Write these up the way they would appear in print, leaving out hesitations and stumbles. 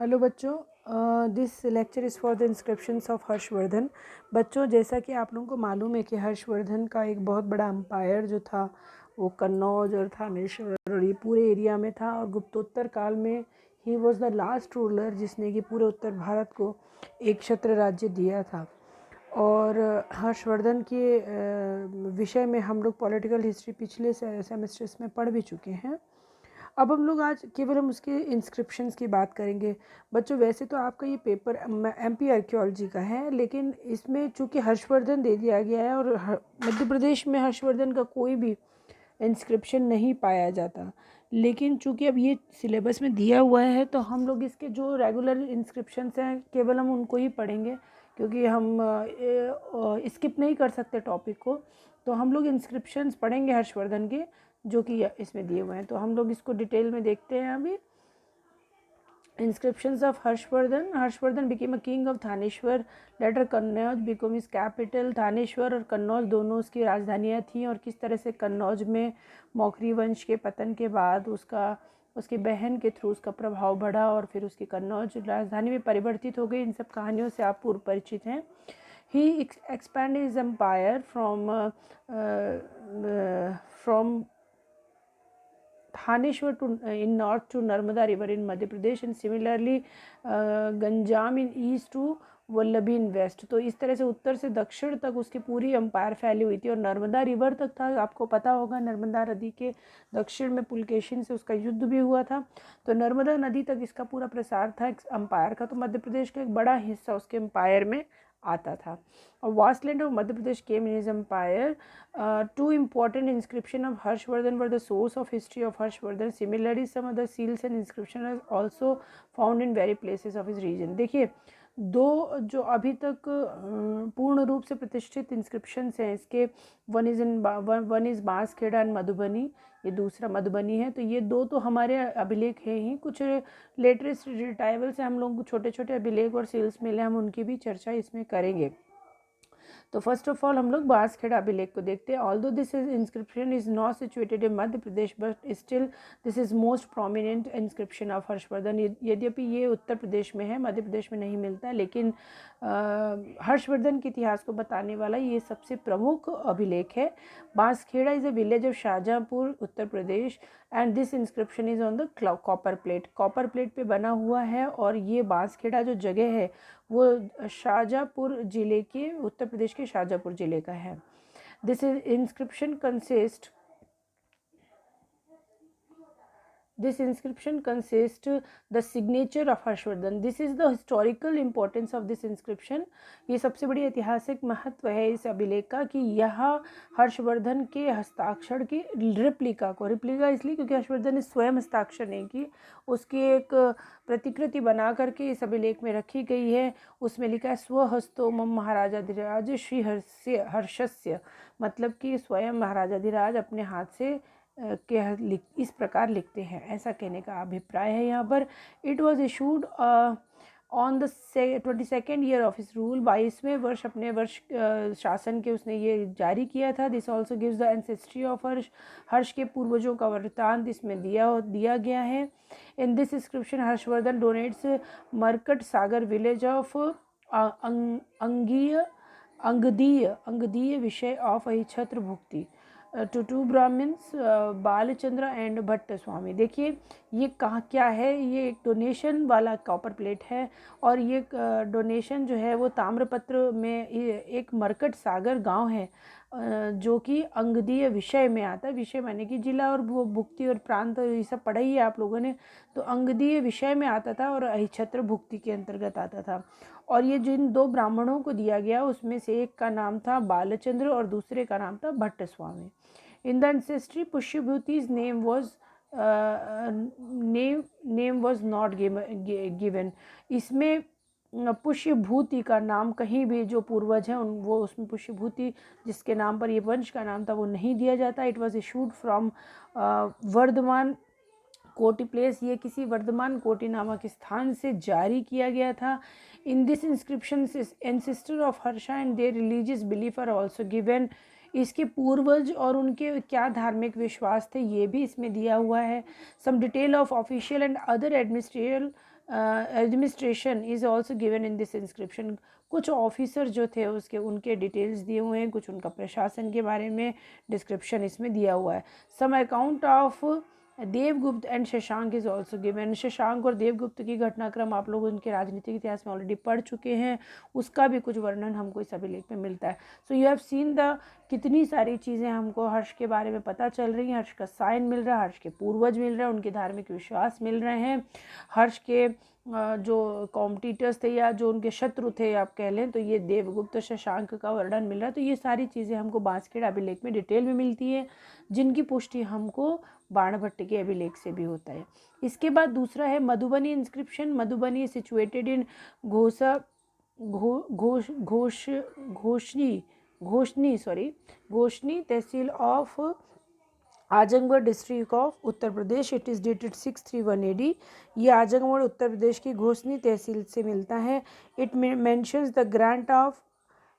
Hello बच्चों, this lecture is for the inscriptions of Harshvardhan. बच्चों, जैसा कि आप लोगों को मालूम है कि हर्षवर्धन का एक बहुत बड़ा एम्पायर जो था वो कन्नौज और थानेश्वर और ये पूरे एरिया में था, और गुप्तोत्तर काल में he was the last ruler जिसने कि पूरे उत्तर भारत को एक छत्र राज्य दिया था। और हर्षवर्धन के विषय में हम लोग पॉलिटिकल हिस्ट्री पिछले सेमेस्टर्स में पढ़ भी चुके हैं। अब हम लोग आज केवल हम उसके इंस्क्रिप्शंस की बात करेंगे। बच्चों, वैसे तो आपका ये पेपर एमपी आर्कियोलॉजी का है, लेकिन इसमें चूंकि हर्षवर्धन दे दिया गया है और मध्य प्रदेश में हर्षवर्धन का कोई भी इंस्क्रिप्शन नहीं पाया जाता, लेकिन चूंकि अब ये सिलेबस में दिया हुआ है तो हम लोग इसके जो रेगुलर इंस्क्रिप्शंस हैं केवल हम उनको ही पढ़ेंगे, क्योंकि हम स्किप नहीं कर सकते टॉपिक को। तो हम लोग इंस्क्रिप्शंस पढ़ेंगे हर्षवर्धन के, जो कि इसमें दिए हुए हैं। तो हम लोग इसको डिटेल में देखते हैं अभी। Inscriptions of Harshavardhana. Harshavardhana became a king of Thaneshwar, later Kannauj became his capital. Thaneshwar और कन्नौज दोनों उसकी राजधानियाँ थीं, और किस तरह से कन्नौज में मौखरी वंश के पतन के बाद उसकी बहन के थ्रू उसका प्रभाव बढ़ा और फिर उसकी कन्नौज राजधानी में परिवर्तित हो गई। इन सब कहानियों से आप पूर्व परिचित हैं। He expanded his empire from Thaneshwar to in north to Narmada river in Madhya Pradesh, and similarly Ganjam in east to Valabhi in west. तो इस तरह से उत्तर से दक्षिण तक उसकी पूरी एम्पायर फैली हुई थी, और नर्मदा रिवर तक था। आपको पता होगा नर्मदा नदी के दक्षिण में पुलकेशिन से उसका युद्ध भी हुआ था, तो नर्मदा नदी तक इसका पूरा प्रसार था एम्पायर का। तो मध्य प्रदेश का एक बड़ा हिस्सा उसके एम्पायर में आता था। और vast land of Madhya Pradesh came in his empire. Two important inscription of Harshvardhan were the source of history of Harshvardhan. Similarly, some other seals and inscription are also found in various places of his region. देखिए, दो जो अभी तक पूर्ण रूप से प्रतिष्ठित inscriptions हैं इसके, one is Banskhera and Madhubani, ये दूसरा मधुबनी है। तो ये दो तो हमारे अभिलेख हैं ही। कुछ लेटेस्ट रिटाइवल से हम लोग छोटे छोटे अभिलेख और सील्स मिले, हम उनकी भी चर्चा इसमें करेंगे। तो फर्स्ट ऑफ ऑल हम लोग बांसखेड़ा अभिलेख को देखते हैं। Although this is inscription is not situated in Madhya Pradesh, but still this is most prominent inscription of Harshvardhan. यद्यपि ये उत्तर प्रदेश में है, मध्य प्रदेश में नहीं मिलता, लेकिन हर्षवर्धन के इतिहास को बताने वाला ये सबसे प्रमुख अभिलेख है। Banskhera is a village of Shahjahanpur, Uttar Pradesh, and this inscription is on the copper plate. Copper plate पे बना हुआ है, और ये बांसखेड़ा जो जगह है वो शाहजहाँपुर जिले के, उत्तर प्रदेश के शाहजहाँपुर जिले का है। This is inscription consist This inscription consists the signature of Harshvardhan. This is the historical importance of this inscription. ये सबसे बड़ी ऐतिहासिक महत्व है इस अभिलेख का कि यह हर्षवर्धन के हस्ताक्षर की रिप्लिका इसलिए क्योंकि हर्षवर्धन ने स्वयं हस्ताक्षर नहीं की, उसकी एक प्रतिकृति बना करके इस अभिलेख में रखी गई है। उसमें लिखा है स्वहस्तो मम महाराजाधिराज श्री हर्षस्य, मतलब कि स्वयं महाराजाधिराज अपने हाथ से इस प्रकार लिखते हैं, ऐसा कहने का अभिप्राय है यहाँ पर। It was issued on the 22nd year of his rule, 22वें वर्ष अपने वर्ष शासन के उसने ये जारी किया था। This also gives the ancestry of Harsha के पूर्वजों का वृत्तांत इसमें दिया गया है। In this inscription Harshavardhana donates Markat Sagar village of Angadiya vishaya of Ahichhatra bhukti to Brahmins Balchandra and Bhatt Swami. देखिए ये कहाँ क्या है, ये एक डोनेशन वाला कॉपर प्लेट है, और ये डोनेशन जो है वो ताम्रपत्र में एक मरकट सागर गांव है जो कि अंगदीय विषय में आता है। विषय माने कि जिला, और वो भुक्ति और प्रांत ये सब पढ़ा ही है आप लोगों ने। तो अंगदीय विषय में आता था और अहिछत्र भुक्ति के अंतर्गत आता था। और ये जिन दो ब्राह्मणों को दिया गया उसमें से एक का नाम था बालचंद्र और दूसरे का नाम था भट्ट स्वामी। In the ancestry, Pushyabhuti's name was not given. इसमें पुष्यभूति का नाम कहीं भी जो पूर्वज हैं वो उसमें पुष्यभूति जिसके नाम पर ये वंश का नाम था वो नहीं दिया जाता। It was issued from Vardhaman Koti place, ये किसी वर्धमान कोटी नामक स्थान से जारी किया गया था। In this inscription ancestor of Harsha and their religious belief are also given. इसके पूर्वज और उनके क्या धार्मिक विश्वास थे ये भी इसमें दिया हुआ है। Some detail of official and other administrial administration is also given in this inscription. कुछ ऑफिसर जो थे उसके उनके डिटेल्स दिए हुए हैं, कुछ उनका प्रशासन के बारे में डिस्क्रिप्शन इसमें दिया हुआ है। Some account of Devagupta and Shashank is also given. Shashank और देवगुप्त की घटनाक्रम आप लोग उनके राजनीतिक इतिहास में ऑलरेडी पढ़ चुके हैं, उसका भी कुछ वर्णन हमको इस अभिलेख में मिलता है। So you have seen the कितनी सारी चीज़ें हमको हर्ष के बारे में पता चल रही हैं। हर्ष का साइन मिल रहा है, हर्ष के पूर्वज मिल रहे हैं, उनके धार्मिक विश्वास मिल रहे हैं, हर्ष के जो कॉम्पिटिटर्स थे या जो उनके शत्रु थे आप कह लें, तो ये देवगुप्त शशांक का वर्णन मिल रहा है। तो ये सारी चीज़ें हमको बांसखेड़ा अभिलेख में डिटेल में मिलती है, जिनकी पुष्टि हमको बाणभट्ट के अभिलेख से भी होता है। इसके बाद दूसरा है Madhubani inscription. Madhubani situated in Ghosha Ghoshani tehsil of Azamgarh district of Uttar Pradesh. It is dated 631 AD। ये आजमगढ़ उत्तर प्रदेश की घोषनी तहसील से मिलता है। It mentions the grant of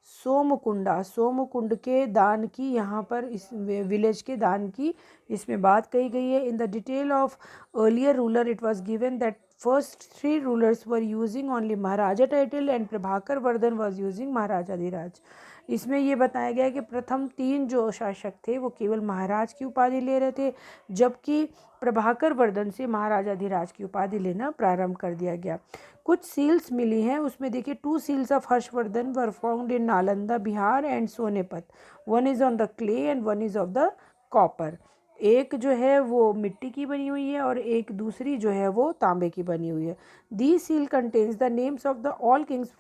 Somkund के दान की, यहाँ पर इस विलेज के दान की इसमें बात कही गई है। In the detail of earlier ruler it was given that first 3 rulers were using only maharaja title and Prabhakar Vardhan was using maharajadhiraj. इसमें ये बताया गया है कि प्रथम 3 जो शासक थे वो केवल महाराज की उपाधि ले रहे थे, जबकि प्रभाकर वर्धन से महाराजाधिराज की उपाधि लेना प्रारंभ कर दिया गया। कुछ सील्स मिली हैं, उसमें देखिए 2 seals of Harshvardhan were found in Nalanda Bihar and Sonepat. 1 is on the clay and 1 is of the copper. एक जो है वो मिट्टी की बनी हुई है और एक दूसरी जो है वो तांबे की बनी हुई है। The seal contains the names of the all kings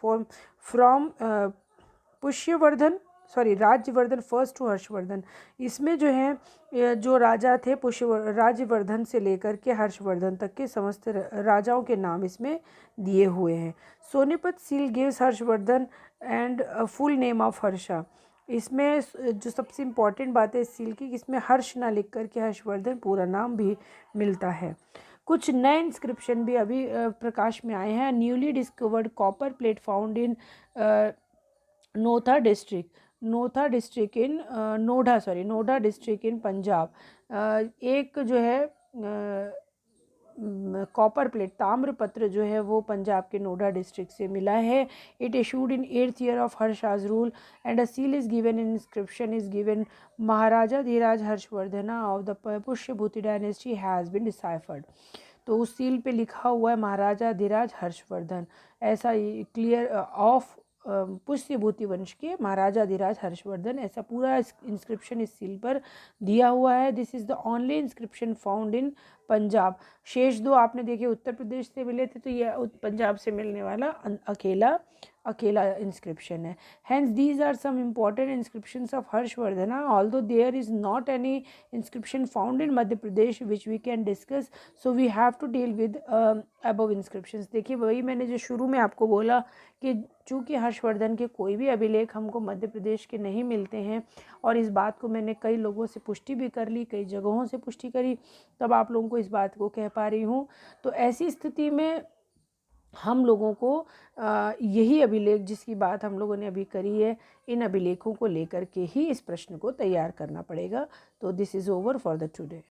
from Rajyavardhan first to Harshvardhan. इसमें जो है जो राजा थे राज्यवर्धन से लेकर के हर्षवर्धन तक के समस्त राजाओं के नाम इसमें दिए हुए हैं। Sonipat seal gives Harshvardhan and full name of Harsha. इसमें जो सबसे इम्पॉर्टेंट बात है इस सील की, इसमें हर्ष ना लिख कर के हर्षवर्धन पूरा नाम भी मिलता है। कुछ नए इंस्क्रिप्शन भी अभी प्रकाश में आए हैं। Newly discovered copper plate found in Nodha district in Nodha district in Punjab. एक जो है कॉपर प्लेट ताम्र पत्र जो है वो पंजाब के नोधा डिस्ट्रिक्ट से मिला है। It issued in 8th year of Harsha's rule and a seal is given in inscription is given maharajadhiraj Harshavardhana of the Pushyabhuti dynasty has been deciphered. तो उस सील पे लिखा हुआ है महाराजा धीराज हर्षवर्धन, ऐसा क्लियर ऑफ पुष्यभूति वंश के महाराजा धीराज हर्षवर्धन, ऐसा पूरा इंस्क्रिप्शन इस सील पर दिया हुआ है। This is the only inscription found इन पंजाब। शेष 2 आपने देखे उत्तर प्रदेश से मिले थे, तो ये पंजाब से मिलने वाला अकेला इंस्क्रिप्शन है। Hence these are some important inscriptions of Harshavardhana although there is not any inscription found in Madhya Pradesh which we can discuss, so we have to deal with above inscriptions. देखिए वही मैंने जो शुरू में आपको बोला कि चूँकि हर्षवर्धन के कोई भी अभिलेख हमको मध्य प्रदेश के नहीं मिलते हैं, और इस बात को मैंने कई लोगों से पुष्टि भी कर ली, कई जगहों से पुष्टि करी, तब आप लोगों को इस बात को कह पा रही हूँ। तो ऐसी स्थिति में हम लोगों को यही अभिलेख जिसकी बात हम लोगों ने अभी करी है, इन अभिलेखों को लेकर के ही इस प्रश्न को तैयार करना पड़ेगा। तो this is over for the today.